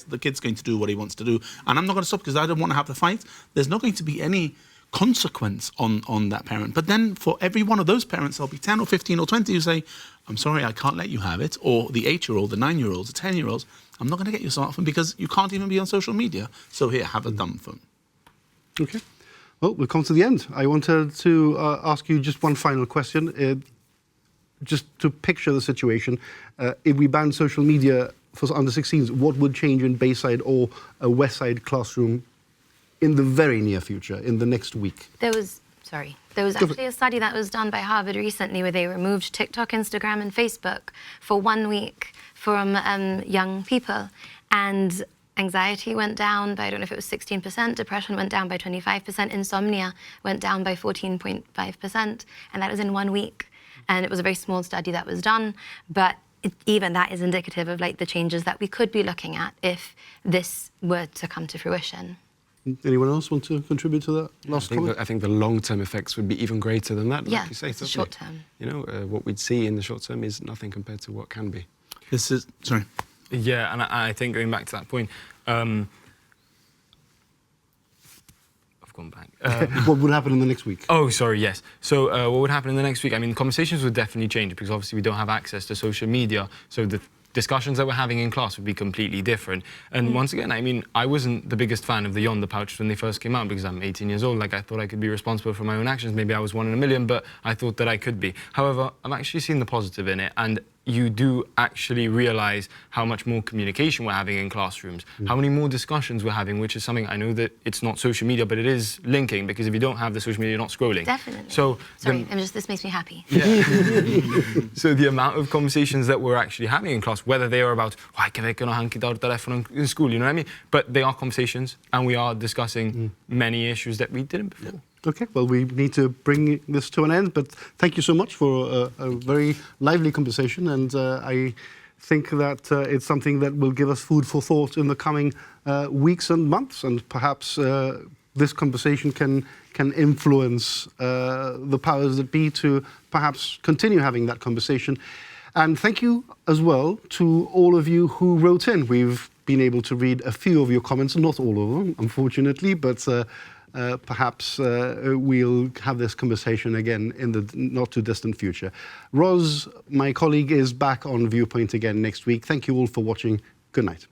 the kid's going to do what he wants to do, and I'm not going to stop because I don't want to have the fight, there's not going to be any consequence on that parent. But then for every one of those parents, there'll be 10 or 15 or 20 who say, I'm sorry, I can't let you have it. Or the 8-year-old, the 9-year-olds, the 10-year-olds, I'm not going to get you a smartphone because you can't even be on social media. So here, have a dumb phone. Okay. Well, we've come to the end. I wanted to ask you just one final question. Just to picture the situation, if we ban social media for under 16s, what would change in Bayside or a Westside classroom in the very near future, in the next week? There was actually a study that was done by Harvard recently where they removed TikTok, Instagram and Facebook for 1 week from young people. And anxiety went down by, I don't know if it was 16%, depression went down by 25%, insomnia went down by 14.5%, and that was in 1 week. And it was a very small study that was done, but even that is indicative of like the changes that we could be looking at if this were to come to fruition. Anyone else want to contribute to that last comment? I think the long-term effects would be even greater than that, Yeah, like you say. it's short term. You know, what we'd see in the short term is nothing compared to what can be. Sorry. Yeah, and I think going back to that point, I've gone blank. What would happen in the next week? Oh, sorry, yes. So what would happen in the next week? I mean, conversations would definitely change because obviously we don't have access to social media, so the discussions that we're having in class would be completely different. And once again, I mean, I wasn't the biggest fan of the Yonder pouch when they first came out because I'm 18 years old. Like, I thought I could be responsible for my own actions. Maybe I was 1 in a million, but I thought that I could be. However, I've actually seen the positive in it, and you do actually realize how much more communication we're having in classrooms, how many more discussions we're having, which is something I know that it's not social media, but it is linking, because if you don't have the social media, you're not scrolling. Definitely. So sorry, this makes me happy. Yeah. So the amount of conversations that we're actually having in class, whether they are about, why can I hanky down telephone in school, you know what I mean? But they are conversations, and we are discussing many issues that we didn't before. Yeah. Okay, well, we need to bring this to an end, but thank you so much for a very lively conversation, and I think that it's something that will give us food for thought in the coming weeks and months, and perhaps this conversation can influence the powers that be to perhaps continue having that conversation. And thank you as well to all of you who wrote in. We've been able to read a few of your comments, not all of them, unfortunately, but perhaps we'll have this conversation again in the not too distant future. Ros, my colleague, is back on Viewpoint again next week. Thank you all for watching. Good night.